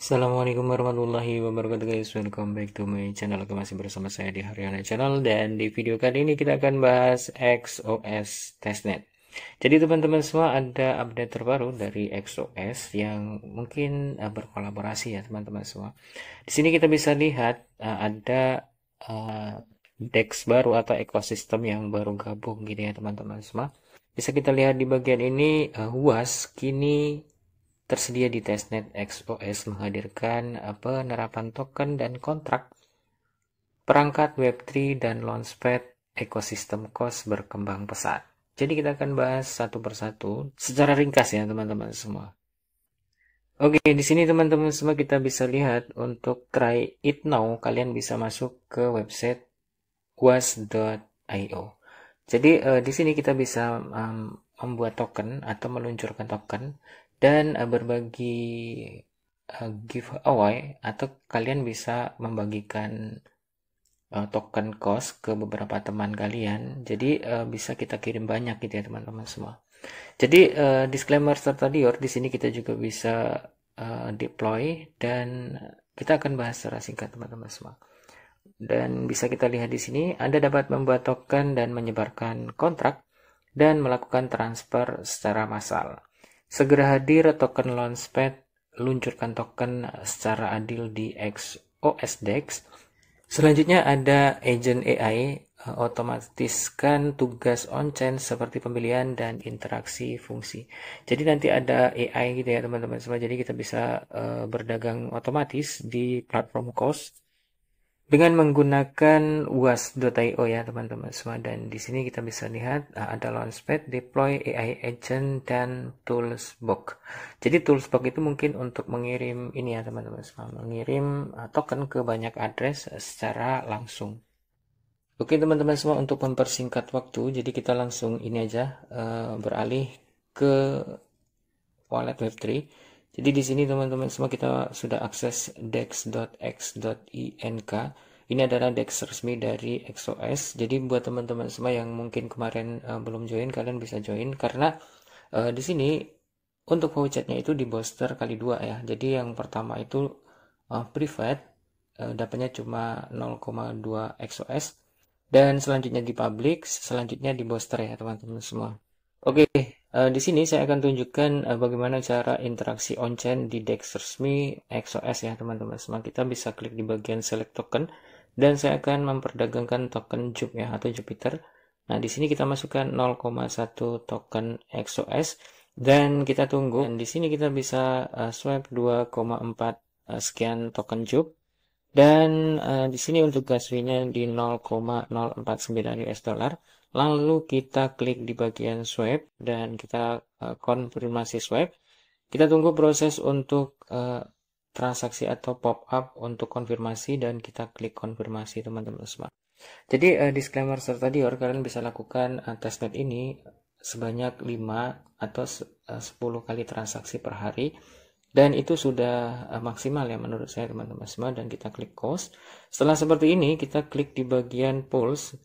Assalamualaikum warahmatullahi wabarakatuh guys, welcome back to my channel. Oke, masih bersama saya di Haryana Channel, dan di video kali ini kita akan bahas XOS Testnet. Jadi teman-teman semua, ada update terbaru dari XOS yang mungkin berkolaborasi ya teman-teman semua. Di sini kita bisa lihat ada DEX baru atau ekosistem yang baru gabung gitu ya teman-teman semua. Bisa kita lihat di bagian ini, UAS kini tersedia di testnet. XOS menghadirkan penerapan token dan kontrak, perangkat Web3 dan Launchpad. Ekosistem COS berkembang pesat. Jadi kita akan bahas satu persatu secara ringkas ya teman-teman semua. Oke, di sini teman-teman semua kita bisa lihat untuk try it now, kalian bisa masuk ke website was.io. Jadi di sini kita bisa membuat token atau meluncurkan token dan berbagi giveaway, atau kalian bisa membagikan token COS ke beberapa teman kalian. Jadi bisa kita kirim banyak gitu ya teman-teman semua. Jadi disclaimer tertadi, di sini kita juga bisa deploy, dan kita akan bahas secara singkat teman-teman semua. Dan bisa kita lihat di sini, Anda dapat membuat token dan menyebarkan kontrak dan melakukan transfer secara massal. Segera hadir token Launchpad, luncurkan token secara adil di XOS DEX. Selanjutnya ada agent AI, otomatiskan tugas on-chain seperti pembelian dan interaksi fungsi. Jadi nanti ada AI gitu ya teman-teman semua. Jadi kita bisa berdagang otomatis di platform COS dengan menggunakan was.io ya teman-teman semua. Dan di sini kita bisa lihat ada Launchpad, deploy AI agent, dan toolsbox. Jadi toolsbox itu mungkin untuk mengirim ini ya teman-teman semua, mengirim token ke banyak address secara langsung. Oke teman-teman semua, untuk mempersingkat waktu, jadi kita langsung ini aja beralih ke wallet Web3. Jadi di sini teman-teman semua kita sudah akses dex.x.ink. Ini adalah DEX resmi dari XOS. Jadi buat teman-teman semua yang mungkin kemarin belum join, kalian bisa join, karena di sini untuk vouchernya itu di booster kali 2 ya. Jadi yang pertama itu private, dapatnya cuma 0,2 XOS, dan selanjutnya di public, selanjutnya di booster ya teman-teman semua. Oke, di sini saya akan tunjukkan bagaimana cara interaksi on-chain di DEX resmi XOS ya teman-teman semua. Kita bisa klik di bagian select token, dan saya akan memperdagangkan token JUP ya, atau Jupiter. Nah, di sini kita masukkan 0,1 token XOS dan kita tunggu. Dan di sini kita bisa swipe 2,4 sekian token JUP. Dan di sini untuk gas fee-nya di 0,049 US dollar. Lalu kita klik di bagian swipe dan kita konfirmasi swipe. Kita tunggu proses untuk transaksi atau pop up untuk konfirmasi, dan kita klik konfirmasi teman-teman semua. Jadi disclaimer tadi, kalian bisa lakukan testnet ini sebanyak 5 atau 10 kali transaksi per hari, dan itu sudah maksimal ya menurut saya teman-teman semua. Dan kita klik cost. Setelah seperti ini, kita klik di bagian pulse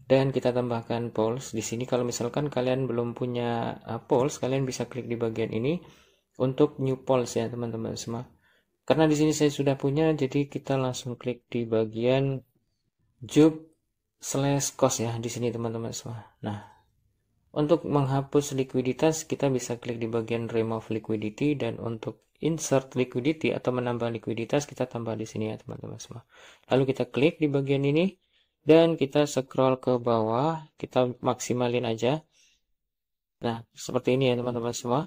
dan kita tambahkan pulse. Di sini kalau misalkan kalian belum punya pulse, kalian bisa klik di bagian ini untuk new pulse ya teman-teman semua. Karena di sini saya sudah punya, jadi kita langsung klik di bagian JUP/cost ya di sini teman-teman semua. Nah, untuk menghapus likuiditas kita bisa klik di bagian remove liquidity, dan untuk insert liquidity atau menambah likuiditas kita tambah di sini ya teman-teman semua. Lalu kita klik di bagian ini dan kita scroll ke bawah, kita maksimalin aja. Nah, seperti ini ya teman-teman semua.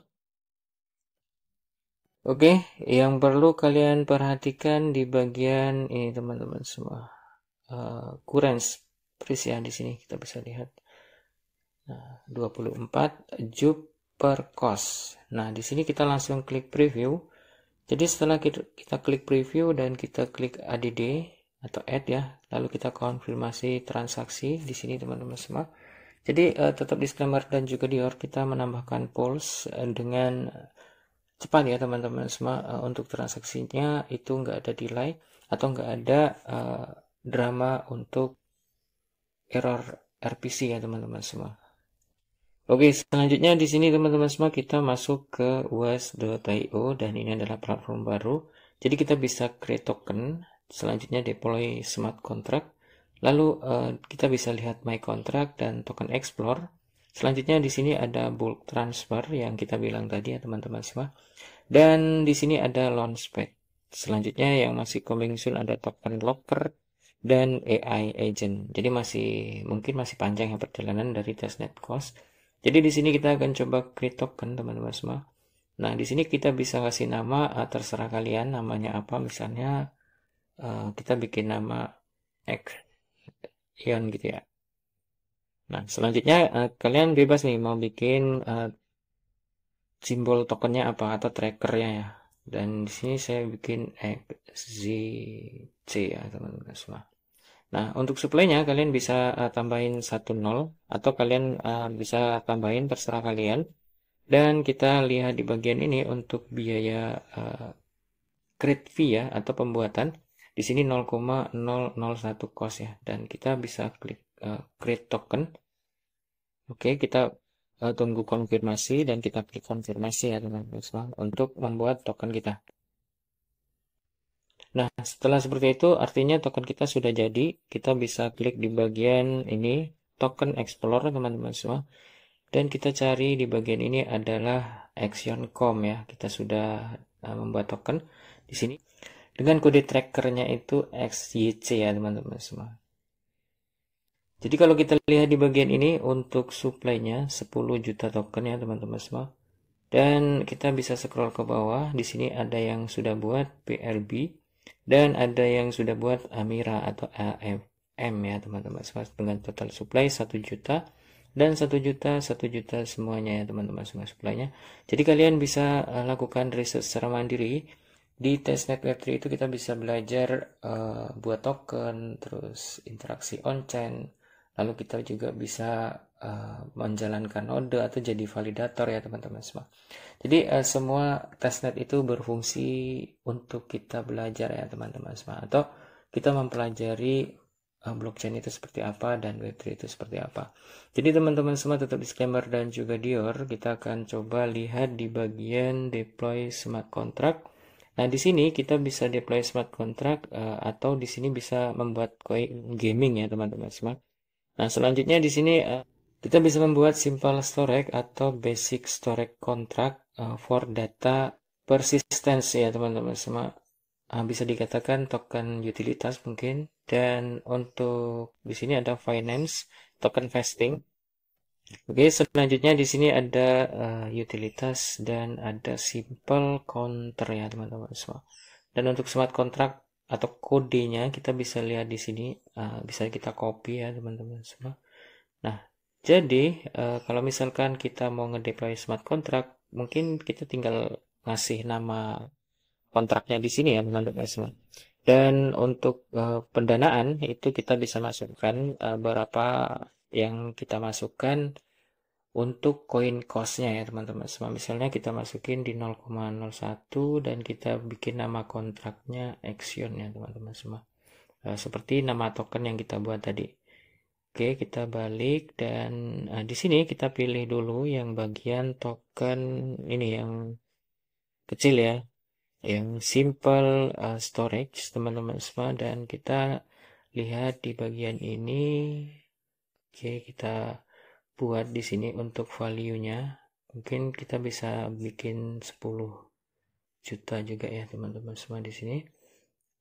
Oke, yang perlu kalian perhatikan di bagian ini teman-teman semua, current price ya, di sini kita bisa lihat. Nah, 24 JUP per cost. Nah, di sini kita langsung klik preview. Jadi setelah kita klik preview dan kita klik ADD atau add ya, lalu kita konfirmasi transaksi di sini teman-teman semua. Jadi tetap disclaimer dan juga kita menambahkan pulse dengan cepat ya teman-teman semua. Untuk transaksinya itu nggak ada delay atau nggak ada drama untuk error RPC ya teman-teman semua. Oke, selanjutnya di sini teman-teman semua kita masuk ke was.io dan ini adalah platform baru. Jadi kita bisa create token, selanjutnya deploy smart contract, lalu kita bisa lihat my contract dan token explore. Selanjutnya di sini ada bulk transfer yang kita bilang tadi ya teman-teman semua. Dan di sini ada launchpad. Selanjutnya yang masih coming soon ada token locker dan AI agent. Jadi mungkin masih panjang ya perjalanan dari testnet cost. Jadi di sini kita akan coba create token teman-teman semua. Nah, di sini kita bisa kasih nama terserah kalian namanya apa. Misalnya kita bikin nama Action gitu ya. Nah, selanjutnya kalian bebas nih mau bikin simbol tokennya apa atau trackernya ya. Dan di sini saya bikin XZC ya teman-teman semua. Nah, untuk supply-nya kalian bisa tambahin 1 0 atau kalian bisa tambahin terserah kalian. Dan kita lihat di bagian ini untuk biaya create fee ya atau pembuatan di sini 0,001 cost ya dan kita bisa klik create token. Oke, kita tunggu konfirmasi dan kita klik konfirmasi ya teman-teman untuk membuat token kita. Nah, setelah seperti itu artinya token kita sudah jadi. Kita bisa klik di bagian ini token explorer teman-teman semua. Dan kita cari di bagian ini adalah action.com ya. Kita sudah membuat token di sini dengan kode trackernya itu XYC ya teman-teman semua. Jadi kalau kita lihat di bagian ini untuk supply-nya 10 juta token ya teman-teman semua. Dan kita bisa scroll ke bawah. Di sini ada yang sudah buat PRB dan ada yang sudah buat Amira atau AFM ya teman-teman semua dengan total supply 1 juta dan 1 juta 1 juta semuanya ya teman-teman semua supply-nya. Jadi kalian bisa lakukan riset secara mandiri. Di testnet web3 itu kita bisa belajar buat token, terus interaksi on-chain, lalu kita juga bisa menjalankan node atau jadi validator ya teman-teman semua. Jadi semua testnet itu berfungsi untuk kita belajar ya teman-teman semua, atau kita mempelajari blockchain itu seperti apa dan web3 itu seperti apa. Jadi teman-teman semua tetap disclaimer dan juga Dior, kita akan coba lihat di bagian deploy smart contract. Nah, di sini kita bisa deploy smart contract atau di sini bisa membuat coin gaming ya teman-teman semua. Nah, selanjutnya di sini kita bisa membuat simple storage atau basic storage contract for data persistence ya teman-teman semua. Bisa dikatakan token utilitas mungkin. Dan untuk di sini ada finance, token vesting. Oke, selanjutnya di sini ada utilitas dan ada simple counter ya teman-teman semua. Dan untuk smart contract atau kodenya kita bisa lihat di sini, bisa kita copy ya teman-teman semua. Nah, jadi kalau misalkan kita mau ngedeploy smart contract, mungkin kita tinggal ngasih nama kontraknya di sini ya teman-teman semua. Dan untuk pendanaan itu kita bisa masukkan berapa yang kita masukkan untuk koin costnya ya teman-teman semua. Misalnya kita masukin di 0,01 dan kita bikin nama kontraknya action ya teman-teman semua. Seperti nama token yang kita buat tadi. Oke, kita balik dan di sini kita pilih dulu yang bagian token ini yang kecil ya, yang simple storage teman-teman semua, dan kita lihat di bagian ini. Oke, kita buat di sini untuk value-nya. Mungkin kita bisa bikin 10 juta juga ya teman-teman semua di sini.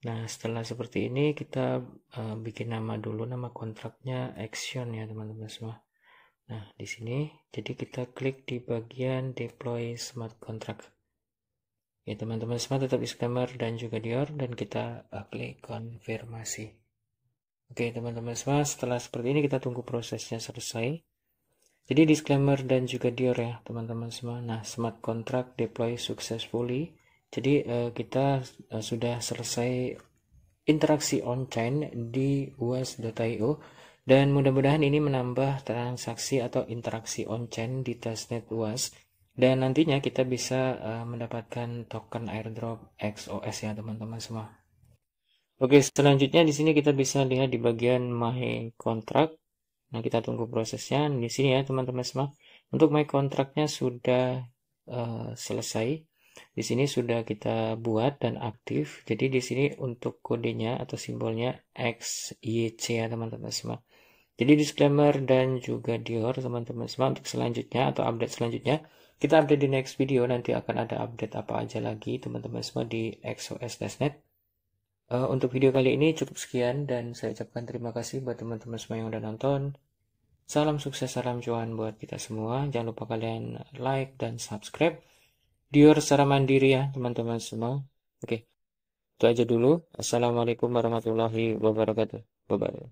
Nah, setelah seperti ini kita bikin nama dulu, nama kontraknya action ya teman-teman semua. Nah, di sini jadi kita klik di bagian deploy smart contract. Ya teman-teman semua tetap disclaimer dan juga Dior dan kita klik konfirmasi. Oke teman-teman semua, setelah seperti ini kita tunggu prosesnya selesai. Jadi disclaimer dan juga Dior ya teman-teman semua. Nah, smart contract deploy successfully. Jadi kita sudah selesai interaksi on-chain di was.io dan mudah-mudahan ini menambah transaksi atau interaksi on-chain di testnet was, dan nantinya kita bisa mendapatkan token airdrop XOS ya teman-teman semua. Oke, selanjutnya di sini kita bisa lihat di bagian my contract. Nah, kita tunggu prosesnya di sini ya teman-teman semua. Untuk my kontraknya sudah selesai. Di sini sudah kita buat dan aktif. Jadi di sini untuk kodenya atau simbolnya XYC ya teman-teman semua. Jadi disclaimer dan juga Dior teman-teman semua, untuk selanjutnya atau update selanjutnya kita update di next video. Nanti akan ada update apa aja lagi teman-teman semua di XOS.net. Untuk video kali ini cukup sekian dan saya ucapkan terima kasih buat teman-teman semua yang udah nonton. Salam sukses, salam cuan buat kita semua. Jangan lupa kalian like dan subscribe Dior secara mandiri ya teman-teman semua. Oke, itu aja dulu. Assalamualaikum warahmatullahi wabarakatuh. Bye-bye.